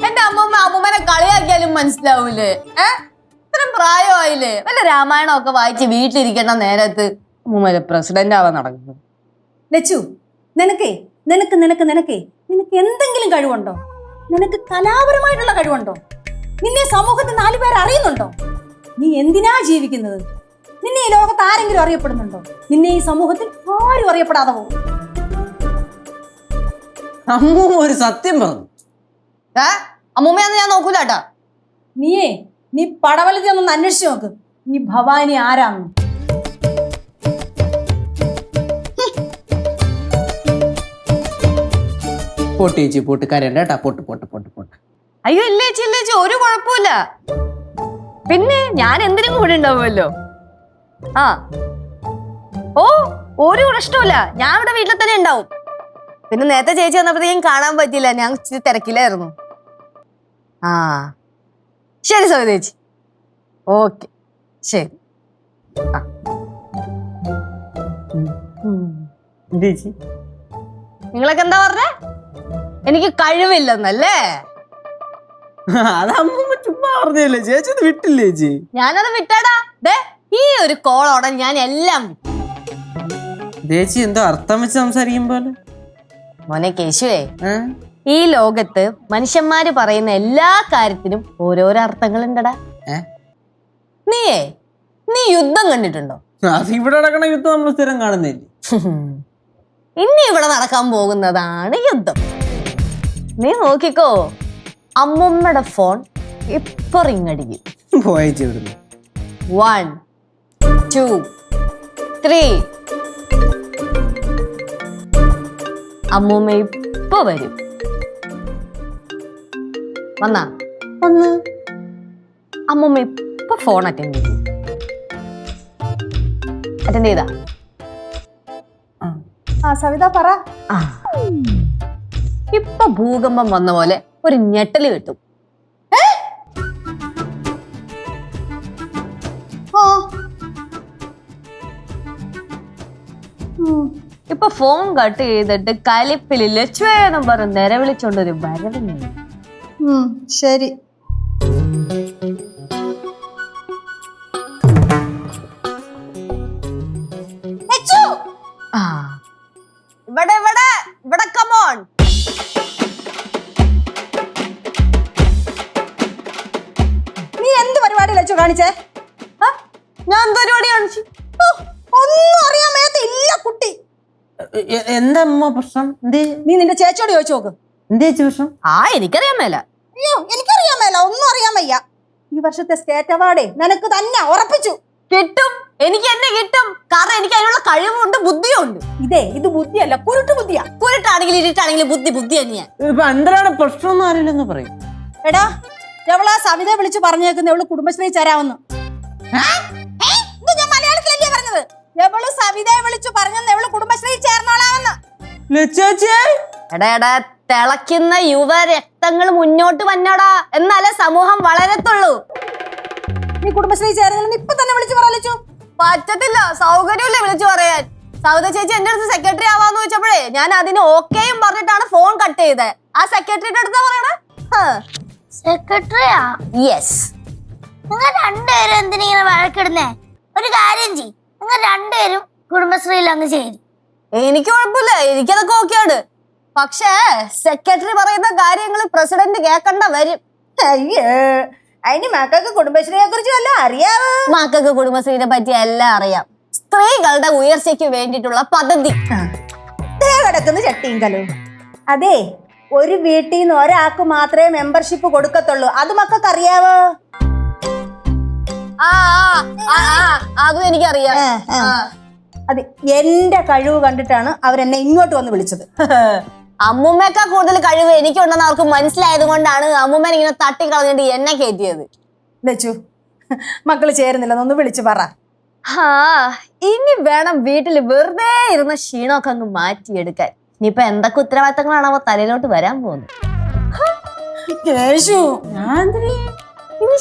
എന്റെ അമ്മൂമ്മനെ കളിയാക്കിയാലും മനസ്സിലാവൂലേ? ഇത്രയും പ്രായമായില്ലേ? വല്ല രാമായണം ഒക്കെ വായിച്ച് വീട്ടിലിരിക്കേണ്ട നേരത്ത് അമ്മൂമ്മ പ്രസിഡന്റ് ആവാൻ നടക്കുന്നു. ലച്ചു, നിനക്ക് എന്തെങ്കിലും കഴിവുണ്ടോ? നിനക്ക് കലാപരമായിട്ടുള്ള കഴിവുണ്ടോ? നിന്നെ സമൂഹത്തിൽ 4 പേർ അറിയുന്നുണ്ടോ? നീ എന്തിനാ ജീവിക്കുന്നത്? നിന്നെ ഈ ലോകത്ത് ആരെങ്കിലും അറിയപ്പെടുന്നുണ്ടോ? നിന്നെ ഈ സമൂഹത്തിൽ ആരും അറിയപ്പെടാതെ പോകും. അമ്മൂമ്മ ഒരു സത്യം പറഞ്ഞു. അമ്മൂമ്മയാന്ന് ഞാൻ നോക്കൂല കേട്ടാ. നീ പടവലത്തി ഒന്ന് അന്വേഷിച്ചു നോക്ക്, ഈ ഭവാനി ആരാന്ന്. പൊട്ട് ചേച്ചി പൊട്ട് കരണ്ട കേട്ടാ. പൊട്ട്. അയ്യോ ഇല്ലേച്ചി ഒരു കുഴപ്പമില്ല. പിന്നെ ഞാൻ എന്തിനും കൂടെ ഉണ്ടാവുമല്ലോ. ഒരു പ്രശ്നമില്ല, ഞാൻ ഇവിടെ വീട്ടിൽ തന്നെ ഉണ്ടാവും. പിന്നെ നേരത്തെ ചേച്ചി വന്നപ്പോഴത്തേക്കും കാണാൻ പറ്റില്ല, ഞാൻ ഇച്ചിരി തിരക്കിലായിരുന്നു. ശരി സവിത ചേച്ചി, ഓക്കെ ശരി. ചേച്ചി നിങ്ങളൊക്കെ എന്താ പറഞ്ഞേ? എനിക്ക് കഴിവില്ലെന്നല്ലേ? അത് അമ്മൂമ്മ ചുമ്മാ പറഞ്ഞല്ലേ ചേച്ചി, അത് വിട്ടില്ലേ ചേച്ചി? ഞാനത് വിട്ടാടാ. ഈ ഒരു കോളോടെ ഞാൻ എല്ലാം ചേച്ചി എന്തോ അർത്ഥം വെച്ച് സംസാരിക്കും പോലെ. മോനെ കേശുവേ, ഈ ലോകത്ത് മനുഷ്യന്മാര് പറയുന്ന എല്ലാ കാര്യത്തിനും ഓരോരോ അർത്ഥങ്ങളുണ്ടടാ. നീ യുദ്ധം കണ്ടിട്ടുണ്ടോ? അത് ഇവിടെ നടക്കണ യുദ്ധം നമ്മൾ സ്ഥിരം കാണുന്നില്ലേ. ഇനി ഇവിടെ നടക്കാൻ പോകുന്നതാണ് യുദ്ധം. നീ നോക്കിക്കോ, അമ്മൂമ്മയുടെ ഫോൺ ഇപ്പൊ റിങ് അടിക്കും. പോയച്ചു ഇവിടുന്ന് 1 2 3. അമ്മൂമ്മ ഇപ്പൊ വരും. വന്നാ അമ്മൂമ്മ ഇപ്പൊ ഫോൺ അറ്റൻഡ് ചെയ്തു. അറ്റൻഡ് ചെയ്താ? സവിത പറ. ഇപ്പൊ ഭൂകമ്പം വന്ന പോലെ ഒരു ഞെട്ടല് കിട്ടും. ഇപ്പൊ ഫോൺ കട്ട് ചെയ്തിട്ട് കലിപ്പില് ലക്ഷ്മേന്നും പറഞ്ഞ് നിലവിളിച്ചോണ്ടൊരു വരവില്ല. ശരി. ഇവിടെ കമോൺ. നീ എന്ത് പരിപാടി ലച്ചു കാണിച്ചേ? ഞാൻ എന്ത് പരിപാടി കാണിച്ചു? ഒന്നും അറിയാൻ മേത്തില്ല കുട്ടി. എന്താ അമ്മ പ്രശ്നം? നീ നിന്റെ ചേച്ചിയോട് ചോദിച്ചു നോക്ക്. എന്താ ചേച്ചി പ്രശ്നം? എനിക്കറിയാൻ മേല. അയ്യോ എനിക്കറിയാൻ മേല, ഒന്നും അറിയാൻ വയ്യ. ഈ വർഷത്തെ സ്റ്റേറ്റ് അവാർഡേ നിനക്ക് തന്നെ ഉറപ്പിച്ചു കിട്ടും. എനിക്ക് എന്നെ കിട്ടും, കാരണം എനിക്ക് അതിനുള്ള കഴിവുണ്ട്, ബുദ്ധിയുണ്ട്. ഇത് ബുദ്ധിയല്ല, കുരുട്ട് ബുദ്ധിയാ. കുരുട്ടാണെങ്കിലും ഇരുട്ടാണെങ്കിലും ബുദ്ധി തന്നെയാ. ഇപ്പൊ എന്താണ് പ്രശ്നം എന്ന് അറിയില്ലെന്ന് പറയും. എടാ എവളാ സവിതയെ വിളിച്ച് പറഞ്ഞേക്കുന്ന എവള് കുടുംബശ്രീ ചേരാവുന്നു. ഞാൻ മലയാളത്തിലല്ലേ പറഞ്ഞത്? എവള് സവിതയെ വിളിച്ചു പറഞ്ഞെന്ന് എവള് കുടുംബശ്രീ ചേർന്നോളാമെന്ന്. എടാ തിളയ്ക്കുന്ന യുവ രക്തങ്ങൾ മുന്നോട്ട് വന്നോടാ, എന്നാലേ സമൂഹം വളരത്തുള്ളൂ. നീ കുടുംബശ്രീ ചേരുന്ന ഇപ്പൊ തന്നെ വിളിച്ചു പറയലച്ചു. പറ്റത്തില്ല, സൗകര്യമില്ല വിളിച്ചു പറയാൻ. സൗദ ചേച്ചി എന്റെ അടുത്ത് സെക്രട്ടറി ആവാന്ന് ചോദിച്ചപ്പോഴേ ഞാൻ അതിന് ഓക്കെയും പറഞ്ഞിട്ടാണ് ഫോൺ കട്ട് ചെയ്തത്. ആ സെക്രട്ടറിയുടെ അടുത്താ പറയണേ. സെക്രട്ടറിയാ? യെസ്. നിങ്ങൾ രണ്ടുപേരും എന്തിനിങ്ങനെ വഴക്കിടുന്നേ? ഒരു കാര്യം ചെയ്യ്, നിങ്ങൾ രണ്ടുപേരും കുടുംബശ്രീയിൽ അങ്ങ് ചേരും. എനിക്ക് കുഴപ്പമില്ല, എനിക്കതൊക്കെ ഓക്കെയാണ്. പക്ഷേ സെക്രട്ടറി പറയുന്ന കാര്യങ്ങൾ പ്രസിഡന്റ് കേൾക്കണ്ട വരും. അയ്യേ, അതിന് മക്കൾക്ക് കുടുംബശ്രീയെ കുറിച്ച് വല്ല അറിയാവോ? മക്കൾക്ക് കുടുംബശ്രീനെ പറ്റി എല്ലാം അറിയാം. സ്ത്രീകളുടെ ഉയർച്ചയ്ക്ക് വേണ്ടിയിട്ടുള്ള പദ്ധതി. കിടക്കുന്ന ചട്ടിങ്കലും. അതെ, ഒരു വീട്ടിൽ നിന്ന് ഒരാൾക്ക് മാത്രമേ മെമ്പർഷിപ്പ് കൊടുക്കത്തുള്ളൂ. അത് മക്കൾക്ക് അറിയാവോ? അതും എനിക്കറിയാം. അത് എന്റെ കഴിവ് കണ്ടിട്ടാണ് അവരെന്നെ ഇങ്ങോട്ട് വന്ന് വിളിച്ചത്. അമ്മൂമ്മേക്കാൾ കൂടുതൽ കഴിവ് എനിക്കുണ്ടെന്ന് അവർക്ക് മനസ്സിലായത് കൊണ്ടാണ് അമ്മൂമ്മനെ ഇങ്ങനെ തട്ടിക്കളഞ്ഞിട്ട് എന്നെ കയറ്റിയത്. ലച്ചു, മക്കള് ചേരുന്നില്ലെന്ന് ഒന്ന് വിളിച്ചു പറ. ഇനി വേണം വീട്ടിൽ വെറുതെ ഇരുന്ന ക്ഷീണമൊക്കെ അങ്ങ് മാറ്റിയെടുക്കാൻ. ഇനിയിപ്പൊ എന്തൊക്കെ ഉത്തരവാദിത്തങ്ങളാണ് അവ തലയിലോട്ട് വരാൻ പോകുന്നത്. കേശു, ഇനി